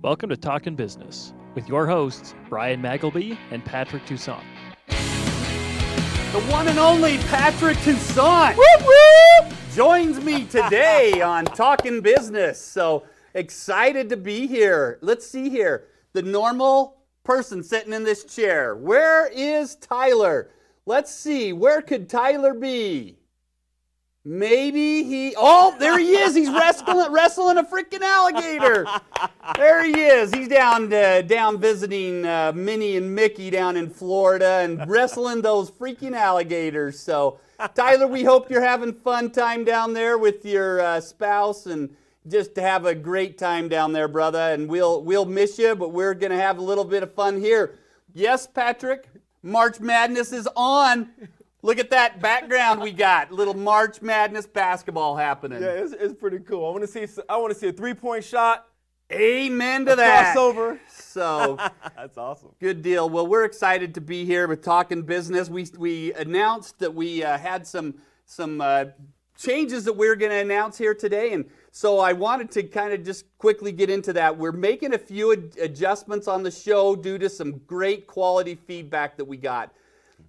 Welcome to Talkin-Business with your hosts, Brian Magleby and Patrick Toussaint. The one and only Patrick Toussaint whoop, whoop, joins me today on Talkin-Business. So excited to be here. Let's see here. The normal person sitting in this chair. Where is Tyler? Let's see. Where could Tyler be? Maybe there he is. He's wrestling a freaking alligator. There he is. He's down visiting Minnie and Mickey down in Florida and wrestling those freaking alligators. So, Tyler, we hope you're having fun time down there with your spouse and just to have a great time down there, brother. And we'll miss you, but we're going to have a little bit of fun here. Yes, Patrick, March Madness is on. Look at that background we got. Little March Madness basketball happening. Yeah, it's pretty cool. I want to see a three-point shot. Amen to that. Crossover. So that's awesome. Good deal. Well, we're excited to be here with Talkin-Business. We announced that we had some changes that we're going to announce here today, and so I wanted to kind of just quickly get into that. We're making a few adjustments on the show due to some great quality feedback that we got.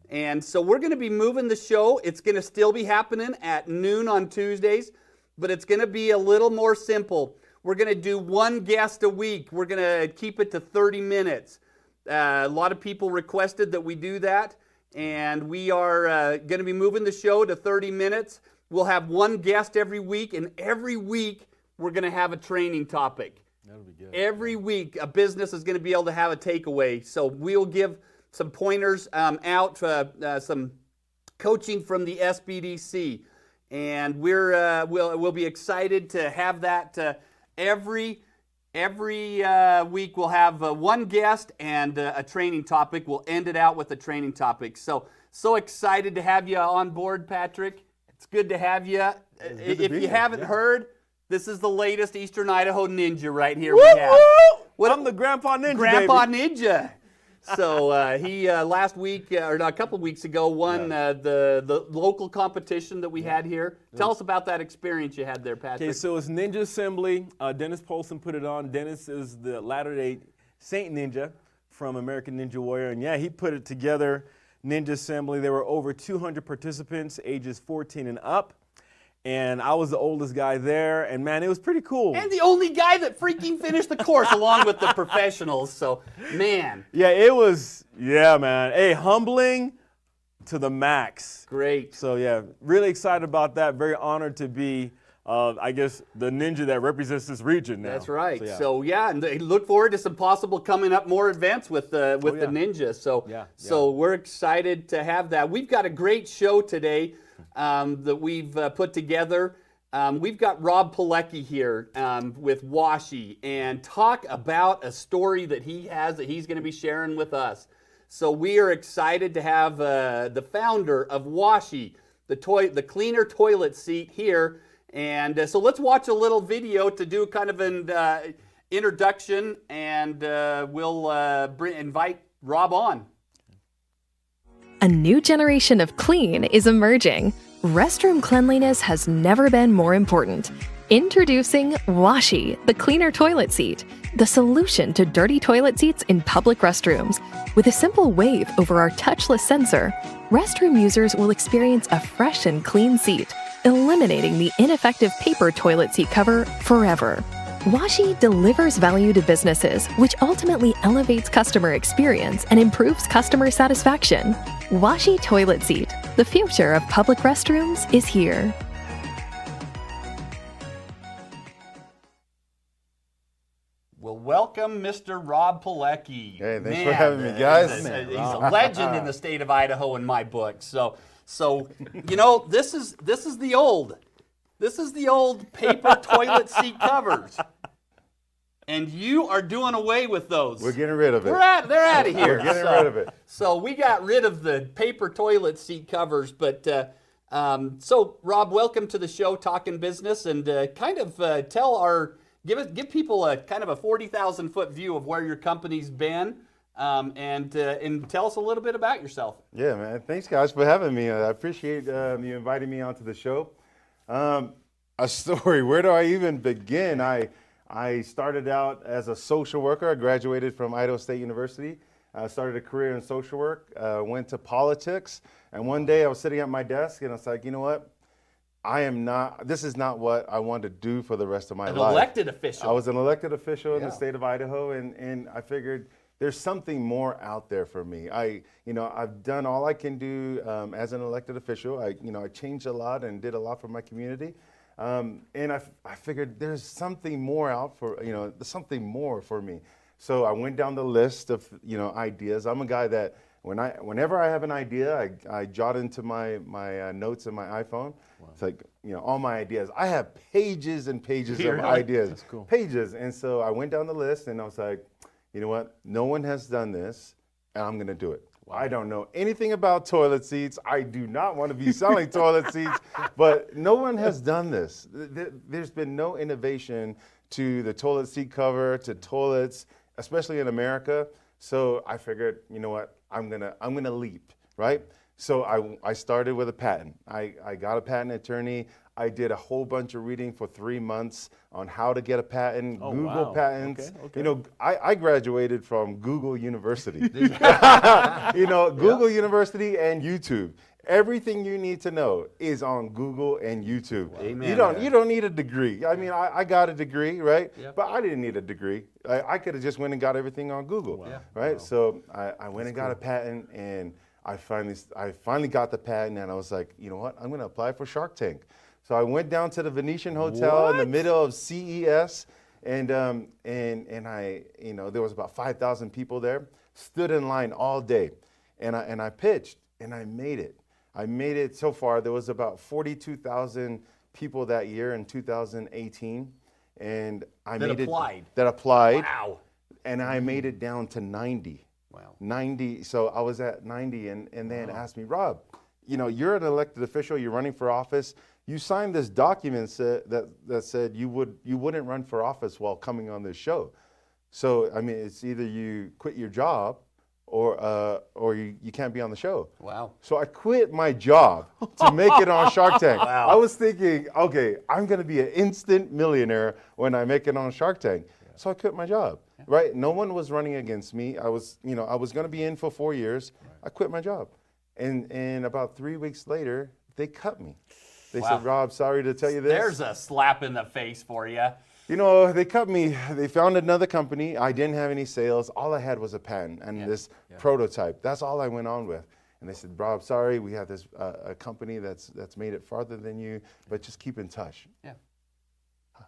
And so we're going to be moving the show. It's going to still be happening at noon on Tuesdays, but it's going to be a little more simple. We're going to do one guest a week. We're going to keep it to 30 minutes. A lot of people requested that we do that, and we are going to be moving the show to 30 minutes. We'll have one guest every week, and every week we're going to have a training topic. That'll be good. Every week a business is going to be able to have a takeaway. So we'll give some pointers out, some coaching from the SBDC, and we'll be excited to have that every week. We'll have one guest and a training topic. We'll end it out with a training topic. So excited to have you on board, Patrick. It's good to have you. If you haven't heard, this is the latest Eastern Idaho Ninja right here. Woo, we have. I'm the Grandpa Ninja. Grandpa baby. Ninja. So he last week, or no, a couple of weeks ago, won the local competition that we had here. Tell us about that experience you had there, Patrick. Okay, so it's Ninja Assembly. Dennis Polson put it on. Dennis is the Latter-day Saint Ninja from American Ninja Warrior, and yeah, he put it together. Ninja Assembly. There were over 200 participants, ages 14 and up. And I was the oldest guy there, and man, it was pretty cool. And the only guy that freaking finished the course along with the professionals, so man. Yeah, it was, man. Hey, humbling to the max. Great. So yeah, really excited about that. Very honored to be, I guess, the ninja that represents this region now. That's right. So yeah, and look forward to some possible coming up more events with the ninja. So we're excited to have that. We've got a great show today. That we've put together. We've got Rob Pilecki here with Washi, and talk about a story that he has that he's going to be sharing with us. So we are excited to have the founder of Washi, the cleaner toilet seat here. And so let's watch a little video to do kind of an introduction, and we'll invite Rob on. A new generation of clean is emerging. Restroom cleanliness has never been more important. Introducing Washi, the cleaner toilet seat, the solution to dirty toilet seats in public restrooms. With a simple wave over our touchless sensor, restroom users will experience a fresh and clean seat, eliminating the ineffective paper toilet seat cover forever. Washi delivers value to businesses, which ultimately elevates customer experience and improves customer satisfaction. Washie Toilet Seat, the future of public restrooms, is here. Well, welcome, Mr. Rob Pilecki. Hey, thanks for having me, guys. He's a legend in the state of Idaho in my book. So you know, this is the old paper toilet seat covers. And you are doing away with those. We're getting rid of it. They're out of here. We're getting rid of it. So we got rid of the paper toilet seat covers. But so Rob, welcome to the show, Talkin-Business, and give people a kind of a 40,000-foot view of where your company's been, and tell us a little bit about yourself. Yeah, man. Thanks, guys, for having me. I appreciate you inviting me onto the show. A story. Where do I even begin? I started out as a social worker. I graduated from Idaho State University. I started a career in social work, went to politics, and one day I was sitting at my desk and I was like, you know what? This is not what I want to do for the rest of my life. An elected official. I was an elected official in the state of Idaho, and I figured there's something more out there for me. I've done all I can do as an elected official. I changed a lot and did a lot for my community. And I figured there's something more something more for me. So I went down the list of, ideas. I'm a guy that whenever I have an idea, I jot into my notes in my iPhone. Wow. It's like, all my ideas. I have pages and pages of ideas. That's cool. Pages. And so I went down the list and I was like, you know what? No one has done this, and I'm going to do it. Wow. I don't know anything about toilet seats. I do not want to be selling toilet seats, but no one has done this. There's been no innovation to the toilet seat cover, to toilets, especially in America. So I figured, you know what? I'm gonna leap, right? So I started with a patent. I got a patent attorney. I did a whole bunch of reading for 3 months on how to get a patent, Google patents. Okay. I graduated from Google University. Google University and YouTube. Everything you need to know is on Google and YouTube. Amen. You don't need a degree. I mean, I got a degree, right? Yep. But I didn't need a degree. I could have just went and got everything on Google, right? Wow. So I went and got a patent, and I finally got the patent, and I was like, you know what? I'm going to apply for Shark Tank. So I went down to the Venetian Hotel in the middle of CES, and I, there was about 5,000 people there. Stood in line all day, and I pitched, and I made it. I made it so far. There was about 42,000 people that year in 2018, and that applied. Wow. And I made it down to 90. Wow. 90. So I was at 90, and then asked me, Rob, you're an elected official. You're running for office. You signed this document that said you wouldn't run for office while coming on this show. So I mean, it's either you quit your job or you can't be on the show. Wow. So I quit my job to make it on Shark Tank. Wow. I was thinking, okay, I'm going to be an instant millionaire when I make it on Shark Tank. Yeah. So I quit my job, right? No one was running against me. I was going to be in for 4 years. Right. I quit my job. And about 3 weeks later, they cut me. They said, Rob, sorry to tell you this. There's a slap in the face for you. They cut me. They found another company. I didn't have any sales. All I had was a patent and this prototype. That's all I went on with. And they said, Rob, sorry, we have this a company that's made it farther than you, but just keep in touch. Yeah.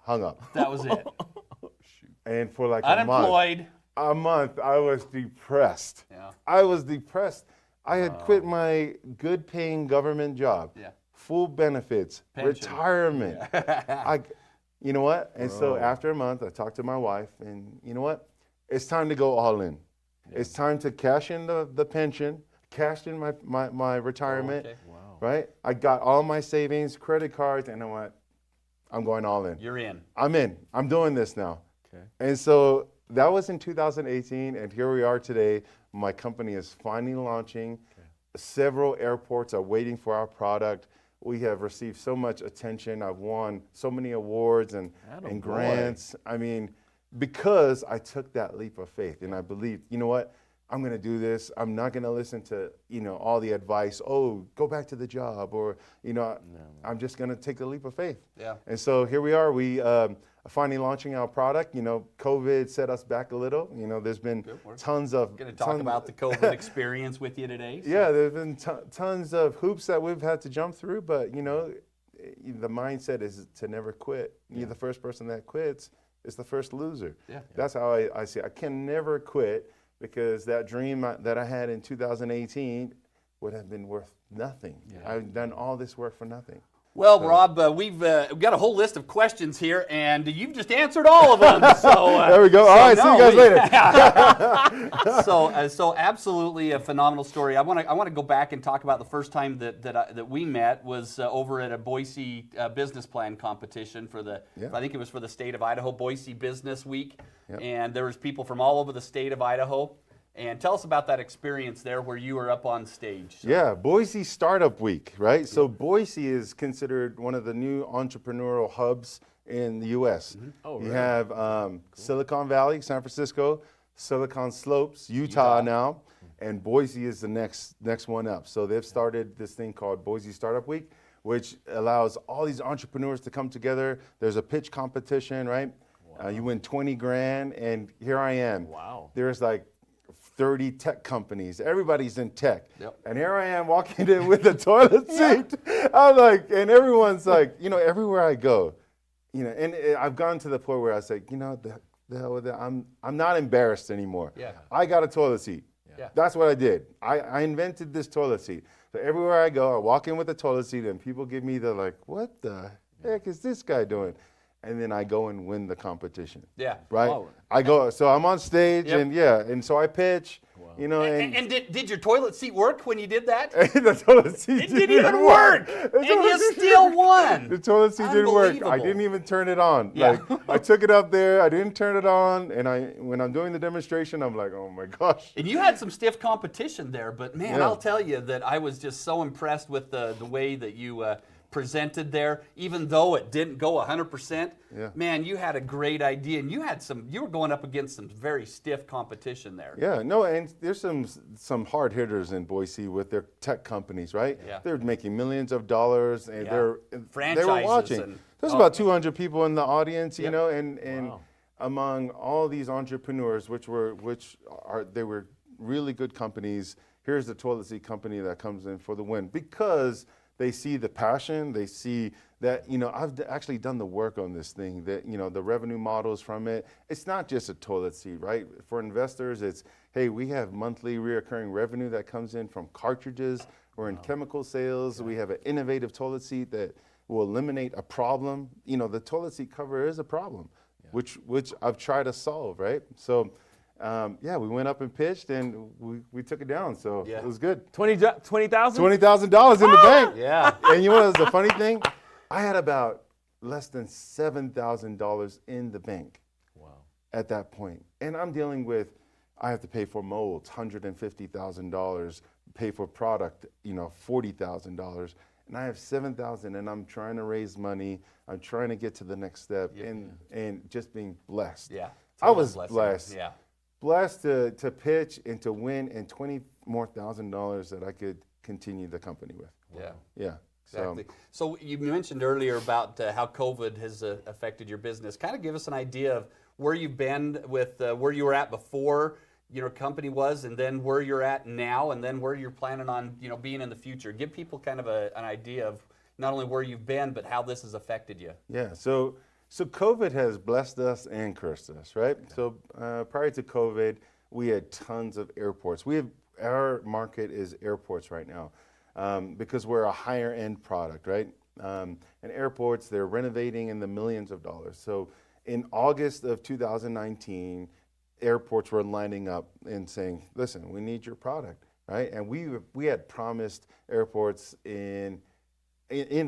Hung up. That was it. And for like unemployed. a month, I was depressed. Yeah. I was depressed. I had quit my good-paying government job. Yeah. Full benefits, pension, retirement. Yeah. You know what? And so after a month, I talked to my wife, and you know what? It's time to go all in. Yeah. It's time to cash in the pension, cash in my retirement, right? I got all my savings, credit cards, and I went, I'm going all in. You're in. I'm in. I'm doing this now. Okay. And so that was in 2018, and here we are today. My company is finally launching. Okay. Several airports are waiting for our product. We have received so much attention. I've won so many awards and grants. I mean, because I took that leap of faith and I believed, you know what? I'm going to do this. I'm not going to listen to, all the advice. Oh, go back to the job, or, I'm just going to take the leap of faith. Yeah. And so here we are. We are finally launching our product. COVID set us back a little. There's been tons of. Going to talk about the COVID experience with you today. So. Yeah, there's been tons of hoops that we've had to jump through, but the mindset is to never quit. You're the first person that quits is the first loser. Yeah. That's how I see it. I can never quit. Because that dream that I had in 2018 would have been worth nothing. Yeah. I've done all this work for nothing. Well, Rob, we've got a whole list of questions here, and you've just answered all of them. So there we go. All right, see you guys later. So absolutely a phenomenal story. I want to go back and talk about the first time that we met was over at a Boise business plan competition for I think it was for the state of Idaho, Boise Business Week. Yep. And there was people from all over the state of Idaho. And tell us about that experience there where you were up on stage. So. Yeah, Boise Startup Week, right? So Boise is considered one of the new entrepreneurial hubs in the U.S. Oh, You really? have Silicon Valley, San Francisco, Silicon Slopes, Utah now, and Boise is the next one up. So they've started this thing called Boise Startup Week, which allows all these entrepreneurs to come together. There's a pitch competition, right? You win 20 grand, and here I am. Wow. There's like 30 tech companies. Everybody's in tech. Yep. And here I am walking in with a toilet seat. I'm like, and everyone's like, you know, everywhere I go, you know, and I've gone to the point where I say, you know, the hell with that. I'm not embarrassed anymore. Yeah. I got a toilet seat. Yeah. That's what I did. I invented this toilet seat. So everywhere I go, I walk in with a toilet seat and people give me the like, what the heck is this guy doing? And then I go and win the competition. Yeah. Right? Wow. I go, so I'm on stage Yep. and so I pitch, you know, And did your toilet seat work when you did that? the toilet seat It didn't even work. The And toilet you seat- still won. The toilet seat didn't work. I Unbelievable. didn't even turn it on. Yeah. Like I took it up there, I didn't turn it on, and when I'm doing the demonstration, I'm like, oh my gosh. And you had some stiff competition there, but man, Yeah. I'll tell you that I was just so impressed with the way that you presented there. Even though it didn't go 100%, Yeah. man, you had a great idea, and you were going up against some very stiff competition there. Yeah, no, and there's some hard hitters in Boise with their tech companies, right? Yeah. They're making millions of dollars, and Yeah. they were Franchises watching. and- There's oh. about 200 people in the audience, you Yep. know, and Wow. among all these entrepreneurs, they were really good companies. Here's the toilet seat company that comes in for the win because they see the passion. They see that, you know, I've actually done the work on this thing, that, you know, the revenue models from it. It's not just a toilet seat, right? For investors, it's, hey, we have monthly reoccurring revenue that comes in from cartridges. We're in chemical sales. We have an innovative toilet seat that will eliminate a problem. You know, the toilet seat cover is a problem, which I've tried to solve, right? So, we went up and pitched, and we took it down. So Yeah. it was good. $20,000? $20,000 in the bank. Yeah. And you know what was the funny thing? I had about less than $7,000 in the bank at that point. And I'm dealing with, I have to pay for molds, $150,000, pay for product, you know, $40,000. And I have $7,000 and I'm trying to raise money. I'm trying to get to the next step and just being blessed. Yeah. I was Blessing. blessed. Yeah. Blessed to pitch and to win, and $20,000 that I could continue the company with. Yeah. Yeah. Exactly. So you mentioned earlier about how COVID has affected your business. Kind of give us an idea of where you've been with where you were at before your company was, and then where you're at now, and then where you're planning on being in the future. Give people kind of an idea of not only where you've been, but how this has affected you. Yeah. So COVID has blessed us and cursed us, right? So prior to COVID, we had tons of airports. Our market is airports right now. Because we're a higher end product, right? And airports, they're renovating in the millions of dollars. So in August of 2019, airports were lining up and saying, listen, we need your product, right? And we had promised airports in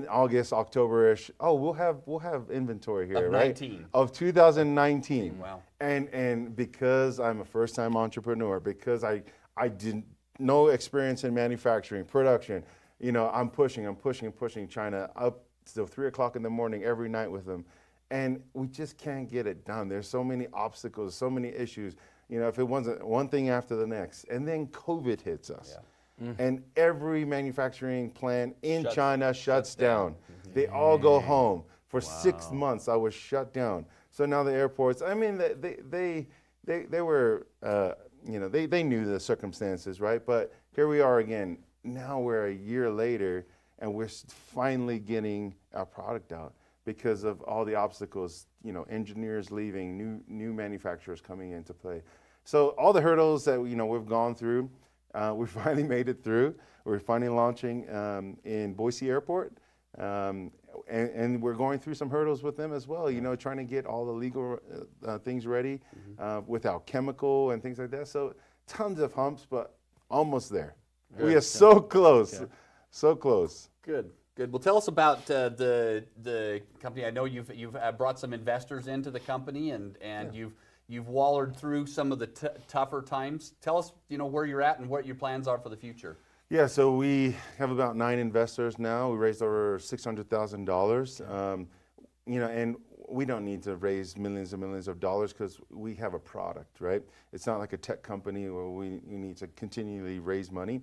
August, October-ish, we'll have inventory here, Of right? 19. Of 2019. Wow. And because I'm a first-time entrepreneur, because I didn't no experience in manufacturing, production. You know, I'm pushing China up till 3 o'clock in the morning every night with them. And we just can't get it done. There's so many obstacles, so many issues. You know, if it wasn't one thing after the next. And then COVID hits us. Yeah. And every manufacturing plant in China shuts down. They all go home. For 6 months, I was shut down. So now the airports, I mean, they were, they knew the circumstances, right? But here we are again. Now we're a year later, and we're finally getting our product out because of all the obstacles. You know, engineers leaving, new manufacturers coming into play. So all the hurdles that we've gone through, we finally made it through. We're finally launching in Boise Airport. And we're going through some hurdles with them as well, trying to get all the legal things ready without chemical and things like that. So tons of humps, but almost there. We are so close, so close. Good. Well, tell us about the company. I know you've brought some investors into the company, and You've wallered through some of the tougher times. Tell us, where you're at and what your plans are for the future. Yeah, so we have about 9 investors now. We raised over $600,000. And we don't need to raise millions and millions of dollars because we have a product, right? It's not like a tech company where we need to continually raise money.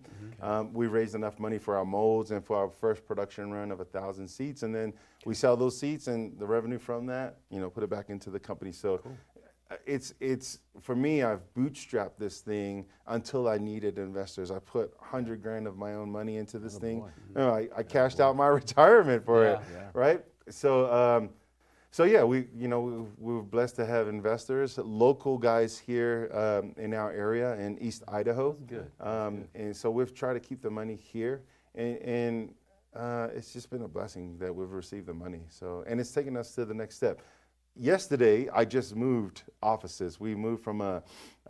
We raised enough money for our molds and for our first production run of 1,000 seats, and then we sell those seats and the revenue from that, put it back into the company. So it's for me, I've bootstrapped this thing until I needed investors. I put $100 grand of my own money into this thing. I cashed out my retirement for it, right? So yeah, we were blessed to have investors, local guys here in our area in East Idaho. Good. And so we've tried to keep the money here, and it's just been a blessing that we've received the money. So, and it's taken us to the next step. Yesterday, I just moved offices. We moved from a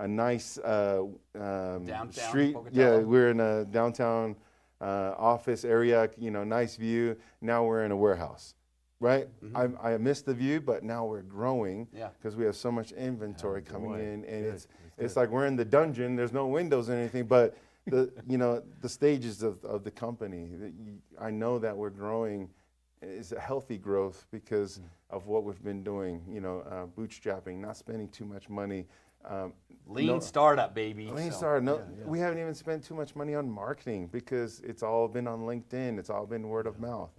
nice Downtown street. Pocatello. Yeah, we're in a downtown office area. Nice view. Now we're in a warehouse. Right, I missed the view, but now we're growing because we have so much inventory coming in, and it's like we're in the dungeon. There's no windows or anything, but the stages of the company. I know that we're growing. It's a healthy growth because of what we've been doing. Bootstrapping, not spending too much money. Lean startup, baby. Lean startup. We haven't even spent too much money on marketing because it's all been on LinkedIn. It's all been word of mouth.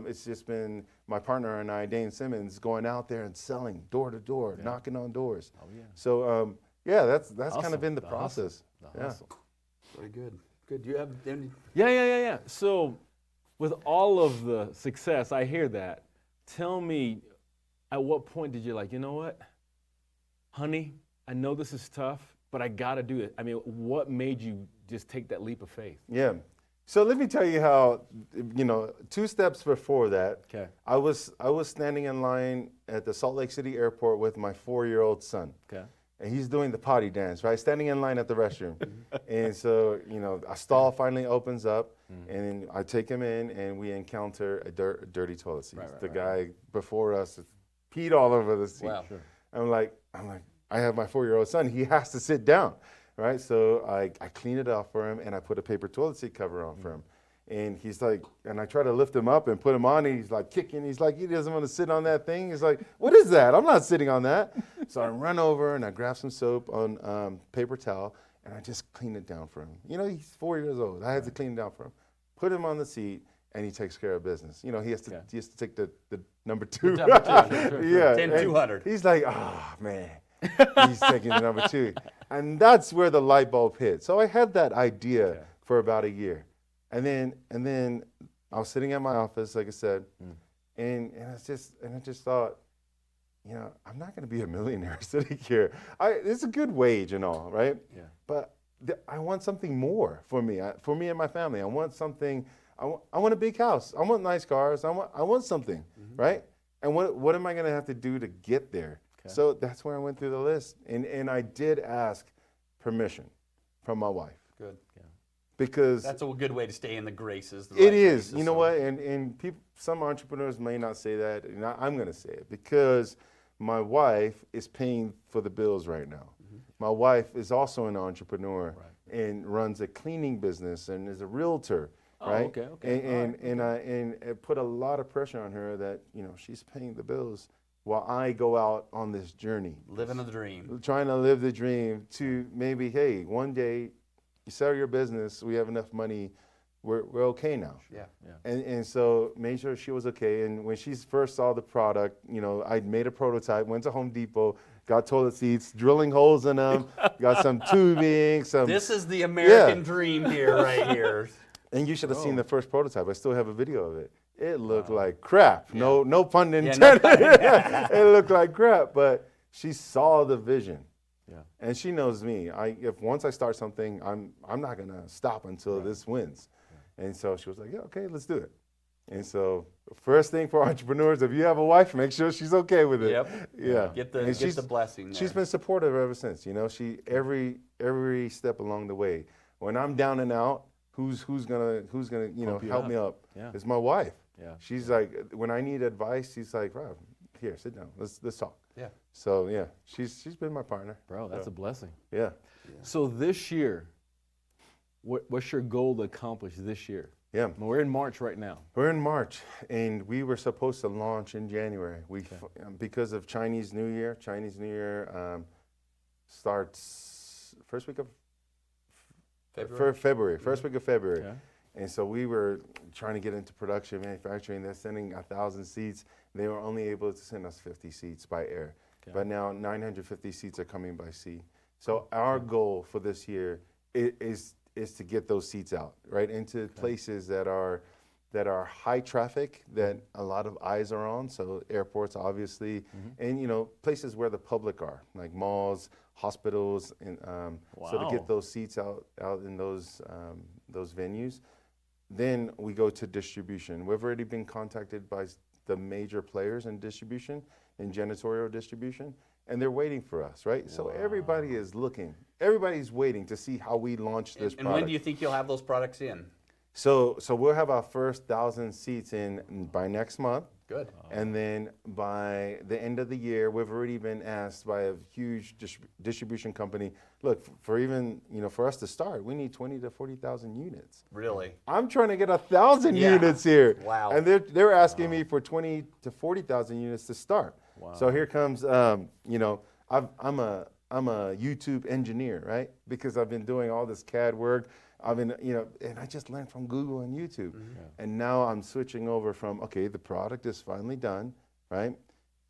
It's just been my partner and I, Dane Simmons, going out there and selling door to door, knocking on doors. So that's kind of been the process. Very good. Good. Do you have any? Yeah. So with all of the success, I hear that. Tell me, at what point did you like, you know what, honey, I know this is tough, but I got to do it. I mean, what made you just take that leap of faith? Yeah. So let me tell you how, 2 steps before that, I was standing in line at the Salt Lake City airport with my 4-year-old son. And he's doing the potty dance, right? Standing in line at the restroom. And so, a stall finally opens up, and I take him in, and we encounter a dirty toilet seat. The guy before us peed all over the seat. Wow. I'm like, I have my 4-year-old son. He has to sit down. Right, so I clean it off for him, and I put a paper toilet seat cover on for him. And he's like, and I try to lift him up and put him on, and he's like kicking. He's like, he doesn't want to sit on that thing. He's like, what is that? I'm not sitting on that. So I run over, and I grab some soap on paper towel, and I just clean it down for him. He's 4 years old. I had to clean it down for him. Put him on the seat, and he takes care of business. He has to take the number 2. Number 2. Yeah. 10-200. He's like, oh, man. He's taking the number 2. And that's where the light bulb hit. So I had that idea for about a year. And then I was sitting at my office, like I said, and I just thought, I'm not going to be a millionaire sitting here. It's a good wage and all, right? Yeah. But I want something more for me and my family. I want something. I want a big house. I want nice cars. I want something, right? And what am I going to have to do to get there? So that's where I went through the list. And I did ask permission from my wife. Good. Yeah. Because that's a good way to stay in the graces. It is. You know what? And people, some entrepreneurs may not say that. And I'm going to say it because my wife is paying for the bills right now. My wife is also an entrepreneur and runs a cleaning business and is a realtor. Right. And it put a lot of pressure on her that she's paying the bills while I go out on this journey. Living the dream. Trying to live the dream to maybe, hey, one day you sell your business, we have enough money, we're okay now. Yeah. And so made sure she was okay. And when she first saw the product, I made a prototype, went to Home Depot, got toilet seats, drilling holes in them, got some tubing, This is the American dream here, right here. And you should have seen the first prototype. I still have a video of it. It looked like crap. Yeah. No pun intended. It looked like crap, but she saw the vision. Yeah. And she knows me. If once I start something, I'm not gonna stop until this wins. Yeah. And so she was like, yeah, okay, let's do it. And so first thing for entrepreneurs, if you have a wife, make sure she's okay with it. Yep. Yeah. Get the blessing there. She's been supportive ever since. She every step along the way. When I'm down and out, who's gonna help me up? Yeah. It's my wife. Yeah. She's like, when I need advice, she's like, Rob, here, sit down. Let's talk. Yeah. So yeah, she's been my partner. Bro, that's a blessing. Yeah. So this year, what's your goal to accomplish this year? Yeah. We're in March right now. We're in March, and we were supposed to launch in January. Because of Chinese New Year. Chinese New Year starts first week of February. First week of February. Okay. And so we were trying to get into production manufacturing. They're sending 1,000 seats. They were only able to send us 50 seats by air. Okay. But now 950 seats are coming by sea. So our goal for this year is to get those seats out, right, into places that are high traffic, that a lot of eyes are on. So airports, obviously, and places where the public are, like malls, hospitals, and so to get those seats out in those venues. Then we go to distribution. We've already been contacted by the major players in distribution, in janitorial distribution, and they're waiting for us, right? So everybody is looking. Everybody's waiting to see how we launch this product. And when do you think you'll have those products in? So we'll have our first 1,000 seats in by next month. Good. And then by the end of the year, we've already been asked by a huge distribution company, look, for us to start, we need 20 to 40,000 units. Really? I'm trying to get 1,000 units here. Wow. And they're asking me for 20 to 40,000 units to start. Wow. So here comes, I'm a YouTube engineer, right? Because I've been doing all this CAD work. I've been, and I just learned from Google and YouTube. And now I'm switching over from, okay, the product is finally done, right?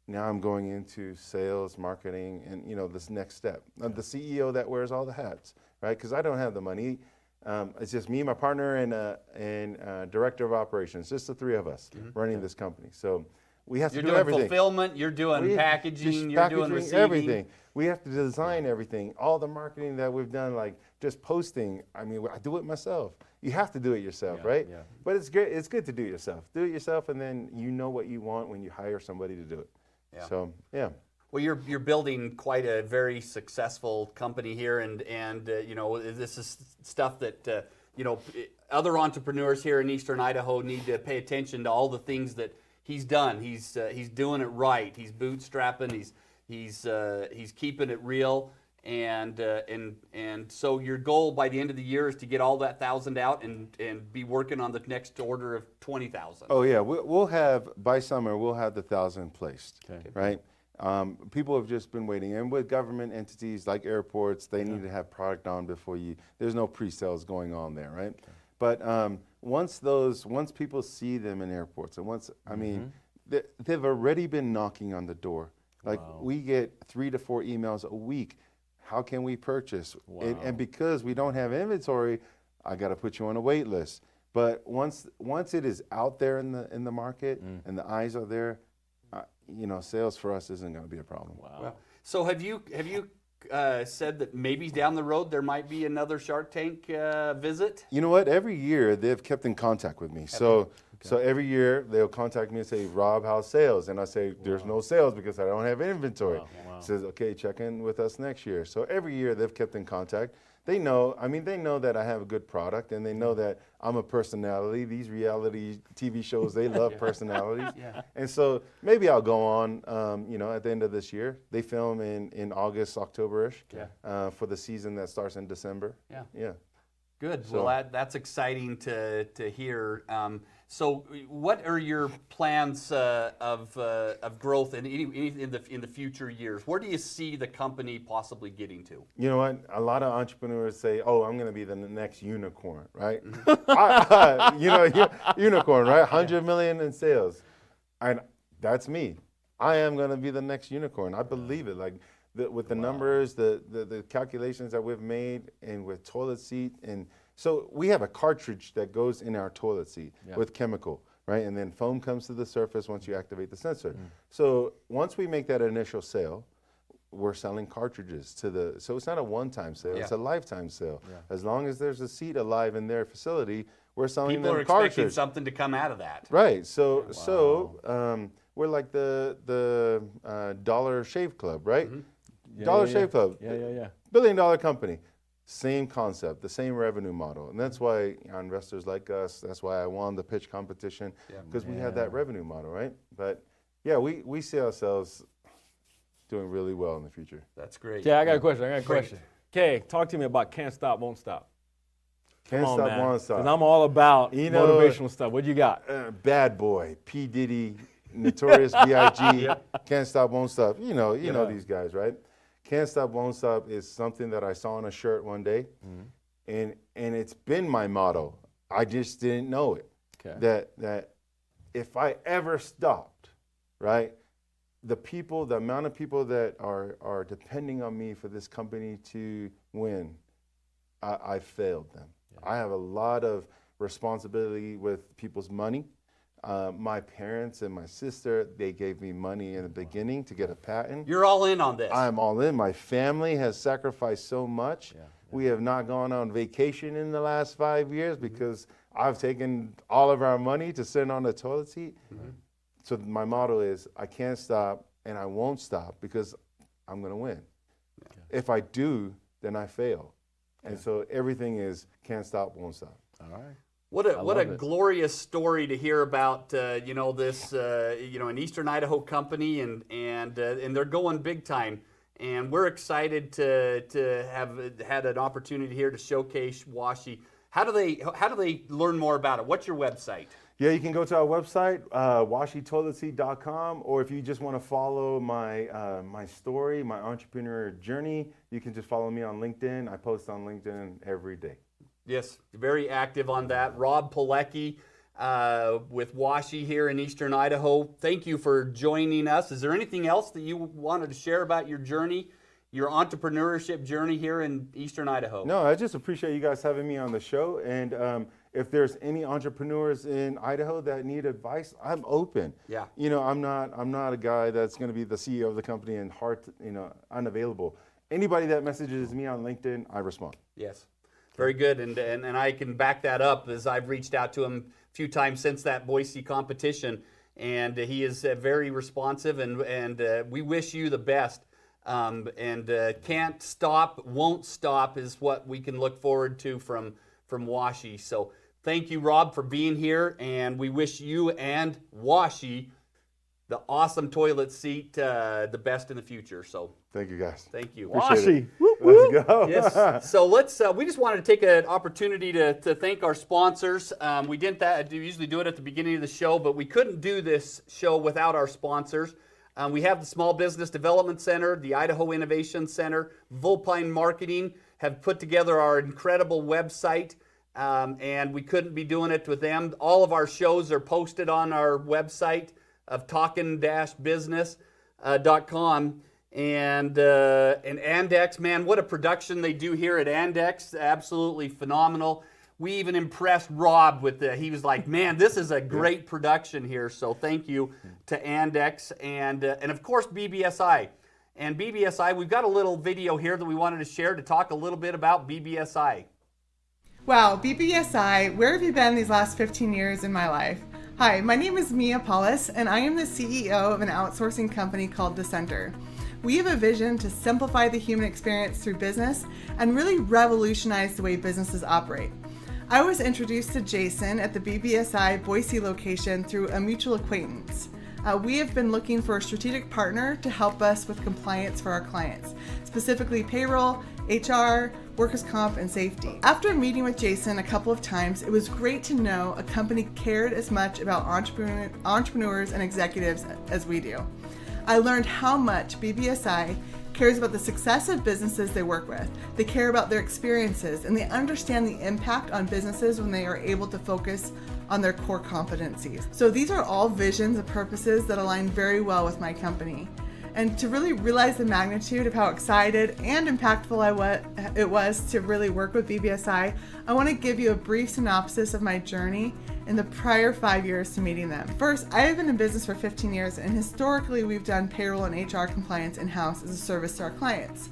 Now I'm going into sales, marketing, and, this next step. I'm the CEO that wears all the hats, right? Because I don't have the money. It's just me, my partner, and director of operations, just the three of us running this company. So we have to do everything. You're doing fulfillment, you're doing packaging, you're doing receiving. Everything. We have to design everything. All the marketing that we've done, like just posting. I mean, I do it myself. You have to do it yourself, right? Yeah. But it's good. It's good to do it yourself. Do it yourself, and then you know what you want when you hire somebody to do it. Yeah. So, yeah. Well, you're building quite a very successful company here, and this is stuff that other entrepreneurs here in Eastern Idaho need to pay attention to all the things that he's done. He's doing it right. He's bootstrapping. He's keeping it real, and so your goal by the end of the year is to get all that 1,000 out and be working on the next order of 20,000. Oh yeah, we'll have by summer we'll have the 1,000 placed, right? People have just been waiting, and with government entities like airports, they need to have product on before there's no pre-sales going on there, right? But once people see them in airports, and they've already been knocking on the door. Like we get 3 to 4 emails a week. How can we purchase? And because we don't have inventory, I got to put you on a wait list. But once it is out there in the market and the eyes are there, sales for us isn't going to be a problem. Wow. So have you said that maybe down the road there might be another Shark Tank visit? You know what? Every year they've kept in contact with me. So every year they'll contact me and say, Rob, how's sales? And I say, there's no sales because I don't have inventory. Says, okay, check in with us next year. So every year they've kept in contact. They know that I have a good product, and they know that I'm a personality. These reality TV shows, they love personalities. And so maybe I'll go on, at the end of this year. They film in August, October-ish for the season that starts in December. Yeah. Good. So, well, that's exciting to hear. So, what are your plans of growth in the future years? Where do you see the company possibly getting to? You know what? A lot of entrepreneurs say, "Oh, I'm going to be the next unicorn," right? Unicorn, right? 100 million in sales, and that's me. I am going to be the next unicorn. I believe it. Like with the numbers, the calculations that we've made, and with toilet seat, and so we have a cartridge that goes in our toilet seat with chemical, right? And then foam comes to the surface once you activate the sensor. So once we make that initial sale, we're selling cartridges so it's not a one-time sale, it's a lifetime sale. As long as there's a seat alive in their facility, we're selling them cartridges. People are expecting something to come out of that. Right, so we're like the Dollar Shave Club, right? Dollar Shave Club, $1 billion company. Same concept, the same revenue model. And that's why investors like us, that's why I won the pitch competition, because we have that revenue model, right? But yeah, we see ourselves doing really well in the future. That's great. Okay, I got a question. Great. Okay, talk to me about Can't Stop, Won't Stop. Can't Come on, stop, man. won't stop. 'Cause I'm all about You know, motivational stuff. What you got? Bad Boy, P. Diddy, Notorious B.I.G., Can't Stop, Won't Stop. You know these guys, right? Can't Stop, Won't Stop is something that I saw on a shirt one day, and it's been my motto. I just didn't know it. Okay. That if I ever stopped, right, the amount of people that are depending on me for this company to win, I failed them. I have a lot of responsibility with people's money. My parents and my sister, they gave me money in the beginning to get a patent. You're all in on this. I'm all in. My family has sacrificed so much. We have not gone on vacation in the last 5 years because I've taken all of our money to send on the toilet seat. So my motto is, I can't stop and I won't stop because I'm going to win. If I do, then I fail. And so everything is can't stop, won't stop. All right. What a glorious story to hear about, this, an Eastern Idaho company, and they're going big time. And we're excited to have had an opportunity here to showcase Washi. How do they learn more about it? What's your website? Yeah, you can go to our website, WashieToiletSeat.com, or if you just want to follow my story, my entrepreneurial journey, you can just follow me on LinkedIn. I post on LinkedIn every day. Yes, very active on that. Rob Pilecki with Washi here in Eastern Idaho. Thank you for joining us. Is there anything else that you wanted to share about your journey, your entrepreneurship journey here in Eastern Idaho? No, I just appreciate you guys having me on the show. And if there's any entrepreneurs in Idaho that need advice, I'm open. Yeah. I'm not a guy that's going to be the CEO of the company and unavailable. Anybody that messages me on LinkedIn, I respond. Yes. Very good, and I can back that up as I've reached out to him a few times since that Boise competition, and he is very responsive, and we wish you the best. Can't stop, won't stop is what we can look forward to from Washi. So thank you, Rob, for being here, and we wish you and Washi the awesome toilet seat, the best in the future. So thank you, guys. Thank you. Washi. Let's go. Yes. So we just wanted to take an opportunity to thank our sponsors. We didn't usually do it at the beginning of the show, but we couldn't do this show without our sponsors. We have the Small Business Development Center, the Idaho Innovation Center, Vulpine Marketing have put together our incredible website, and we couldn't be doing it with them. All of our shows are posted on our website of Talkin-Business.com. And Andex, man, what a production they do here at Andex. Absolutely phenomenal. We even impressed Rob with he was like, man, this is a great production here. So thank you to Andex and of course BBSI. And BBSI, we've got a little video here that we wanted to share to talk a little bit about BBSI. Wow, BBSI, where have you been these last 15 years in my life? Hi, my name is Mia Paulus, and I am the CEO of an outsourcing company called The Center. We have a vision to simplify the human experience through business and really revolutionize the way businesses operate. I was introduced to Jason at the BBSI Boise location through a mutual acquaintance. We have been looking for a strategic partner to help us with compliance for our clients, specifically payroll, HR, workers' comp, and safety. After meeting with Jason a couple of times, it was great to know a company cared as much about entrepreneurs and executives as we do. I learned how much BBSI cares about the success of businesses they work with. They care about their experiences, and they understand the impact on businesses when they are able to focus on their core competencies. So these are all visions and purposes that align very well with my company. And to really realize the magnitude of how excited and impactful it was to really work with BBSI, I want to give you a brief synopsis of my journey in the prior 5 years to meeting them. First, I have been in business for 15 years, and historically we've done payroll and HR compliance in-house as a service to our clients.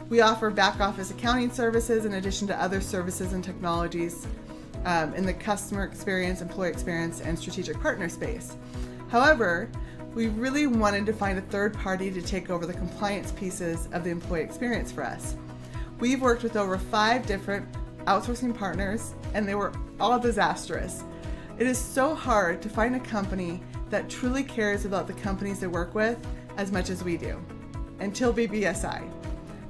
We offer back office accounting services in addition to other services and technologies in the customer experience, employee experience, and strategic partner space. However, we really wanted to find a third party to take over the compliance pieces of the employee experience for us. We've worked with over 5 different outsourcing partners, and they were all disastrous. It is so hard to find a company that truly cares about the companies they work with as much as we do. until BBSI.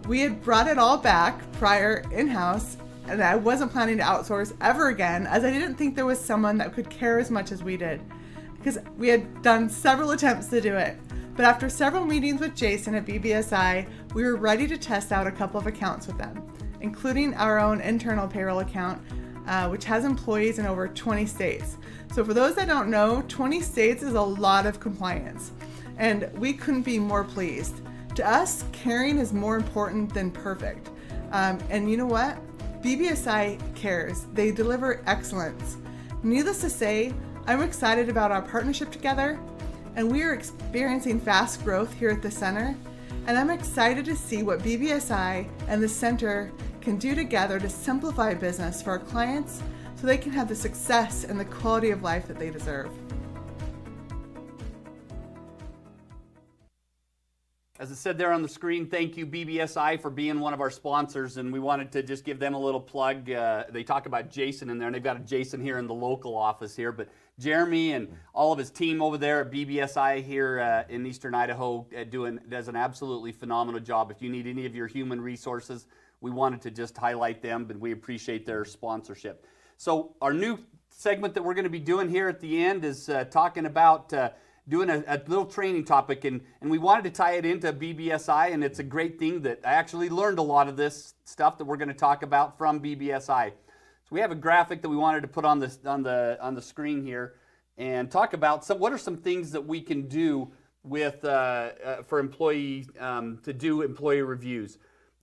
We had brought it all back prior in-house, and I wasn't planning to outsource ever again, as I didn't think there was someone that could care as much as we did, because we had done several attempts to do it. But after several meetings with Jason at BBSI, we were ready to test out a couple of accounts with them, including our own internal payroll account, which has employees in over 20 states. So for those that don't know, 20 states is a lot of compliance, and we couldn't be more pleased. To us, caring is more important than perfect. And you know what? BBSI cares. They deliver excellence. Needless to say, I'm excited about our partnership together, and we are experiencing fast growth here at the center, and I'm excited to see what BBSI and the center can do together to simplify business for our clients so they can have the success and the quality of life that they deserve. As it said there on the screen, thank you BBSI for being one of our sponsors, and we wanted to just give them a little plug. They talk about Jason in there, and they've got a Jason here in the local office here, but Jeremy and all of his team over there at BBSI here in Eastern Idaho does an absolutely phenomenal job. If you need any of your human resources, we wanted to just highlight them, but we appreciate their sponsorship. So our new segment that we're going to be doing here at the end is talking about doing a little training topic, and we wanted to tie it into BBSI, and it's a great thing that I actually learned a lot of this stuff that we're going to talk about from BBSI. So we have a graphic that we wanted to put on the screen here and talk about what are some things that we can do with for employees to do employee reviews.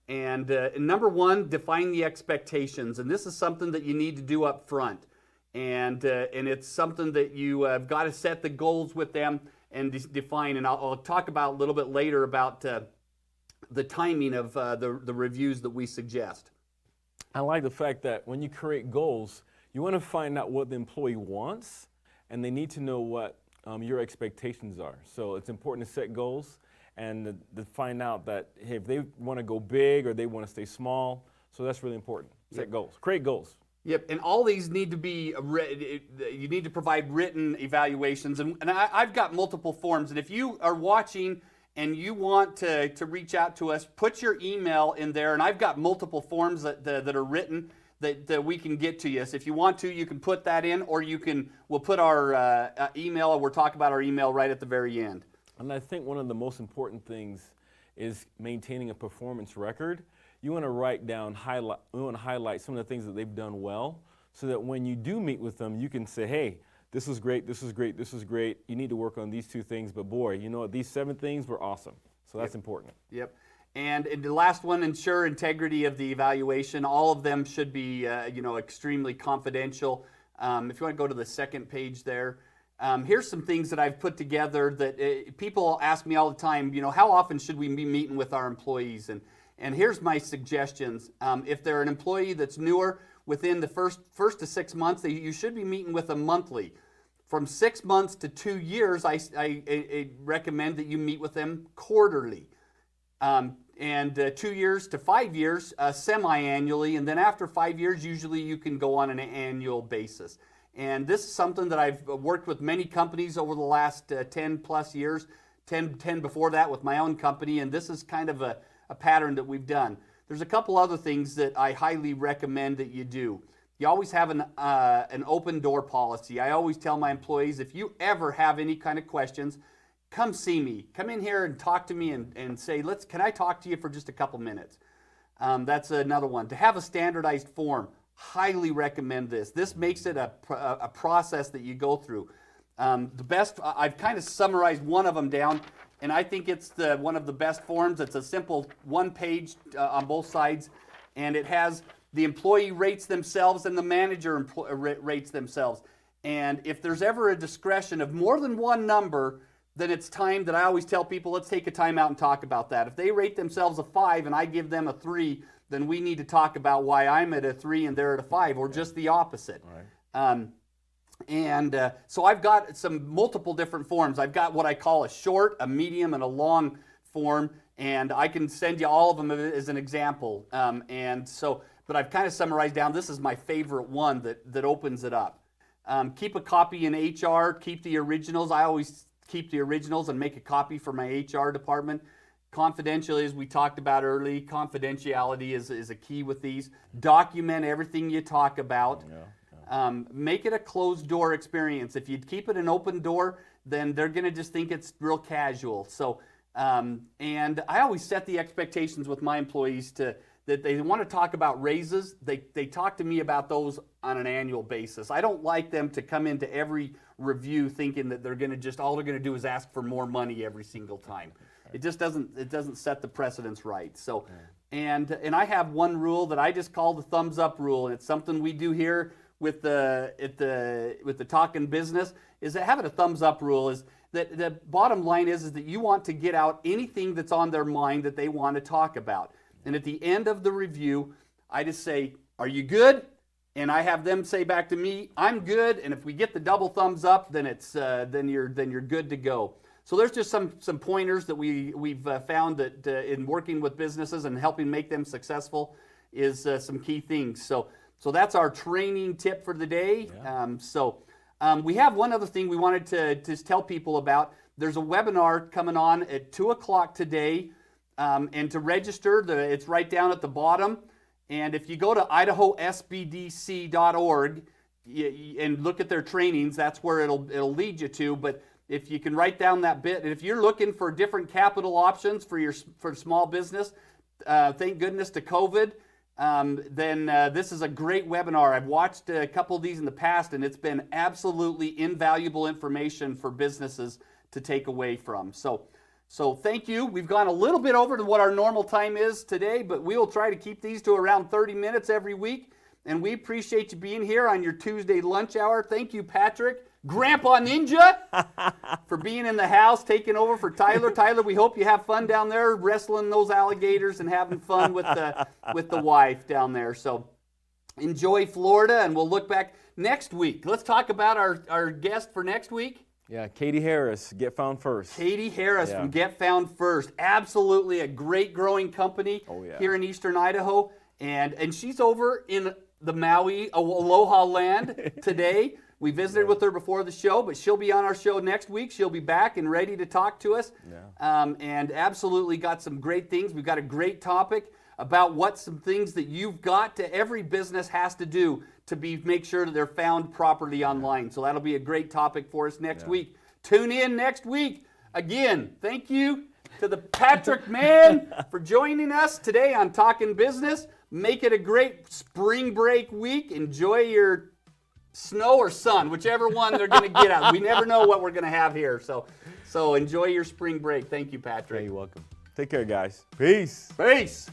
And number one, define the expectations, and this is something that you need to do up front. And it's something that you have got to set the goals with them and define. And I'll talk about a little bit later about the timing of the reviews that we suggest. I like the fact that when you create goals, you want to find out what the employee wants, and they need to know what your expectations are. So it's important to set goals and to find out that, hey, if they want to go big or they want to stay small, so that's really important. Set goals, create goals. Yep, and all these need to be, you need to provide written evaluations. And I've got multiple forms. And if you are watching and you want to reach out to us, put your email in there. And I've got multiple forms that are written that we can get to you. So if you want to, you can put that in, or we'll put our email, or we'll talk about our email right at the very end. And I think one of the most important things is maintaining a performance record. You want to write down, highlight some of the things that they've done well, so that when you do meet with them, you can say, hey, this was great, this was great, this was great. You need to work on these 2 things, but boy, you know what, these 7 things were awesome. So that's important. Yep. And the last one, ensure integrity of the evaluation. All of them should be, extremely confidential. If you want to go to the second page there, here's some things that I've put together that people ask me all the time, how often should we be meeting with our employees? And here's my suggestions. If they're an employee that's newer, within the first to 6 months, you should be meeting with them monthly. From 6 months to 2 years, I recommend that you meet with them quarterly. And 2 years to 5 years, semi-annually. And then after 5 years, usually you can go on an annual basis. And this is something that I've worked with many companies over the last 10 plus years, 10 before that with my own company. And this is kind of a pattern that we've done. There's a couple other things that I highly recommend that you do. You always have an open door policy. I always tell my employees, if you ever have any kind of questions, come see me. Come in here and talk to me and say, can I talk to you for just a couple minutes? That's another one. To have a standardized form, highly recommend this. This makes it a process that you go through. The best, I've kind of summarized one of them down, and I think it's one of the best forms. It's a simple 1 page on both sides, and it has the employee rates themselves and the manager rates themselves. And if there's ever a discretion of more than one number, then it's time that I always tell people, let's take a time out and talk about that. If they rate themselves a 5 and I give them a 3, then we need to talk about why I'm at a 3 and they're at a 5, or just the opposite. Right. So I've got multiple different forms. I've got what I call a short, a medium, and a long form, and I can send you all of them as an example. But I've kind of summarized down, this is my favorite one that opens it up. Keep a copy in HR, keep the originals. I always keep the originals and make a copy for my HR department. Confidentiality, as we talked about early, confidentiality is a key with these. Document everything you talk about. Make it a closed door experience. If you keep it an open door, then they're going to just think it's real casual. So, and I always set the expectations with my employees that they want to talk about raises. They talk to me about those on an annual basis. I don't like them to come into every review thinking that they're going to just, all they're going to do is ask for more money every single time. It just doesn't set the precedence right. So, and I have one rule that I just call the thumbs up rule, and it's something we do here with the Talkin-Business, is that having a thumbs up rule is that the bottom line is that you want to get out anything that's on their mind that they want to talk about. And at the end of the review, I just say, "Are you good?" And I have them say back to me, "I'm good." And if we get the double thumbs up, then it's then you're good to go. So there's just some pointers that we've found that in working with businesses and helping make them successful is some key things. So that's our training tip for the day. Yeah. We have one other thing we wanted to just tell people about. There's a webinar coming on at 2 o'clock today, and to register, it's right down at the bottom. And if you go to idahosbdc.org and look at their trainings, that's where it'll lead you to. But if you can write down that bit, and if you're looking for different capital options for small business, thank goodness to COVID, then this is a great webinar. I've watched a couple of these in the past, and it's been absolutely invaluable information for businesses to take away from. So thank you. We've gone a little bit over to what our normal time is today, but we will try to keep these to around 30 minutes every week. And we appreciate you being here on your Tuesday lunch hour. Thank you, Patrick, Grandpa Ninja, for being in the house, taking over for Tyler. Tyler, we hope you have fun down there wrestling those alligators and having fun with the wife down there. So enjoy Florida, and we'll look back next week. Let's talk about our guest for next week. Yeah, Katie Harris, Get Found First. Katie Harris from Get Found First. Absolutely a great growing company here in eastern Idaho. And she's over in the Maui Aloha land today. We visited with her before the show, but she'll be on our show next week. She'll be back and ready to talk to us. And absolutely got some great things. We've got a great topic about what some things that you've got to every business has to do to make sure that they're found properly online. So that'll be a great topic for us next week. Tune in next week. Again, thank you to the Patrick man for joining us today on Talkin' Business. Make it a great spring break week. Enjoy your snow or sun, whichever one they're going to get out. We never know what we're going to have here. So enjoy your spring break. Thank you, Patrick. You're welcome. Take care, guys. Peace. Peace.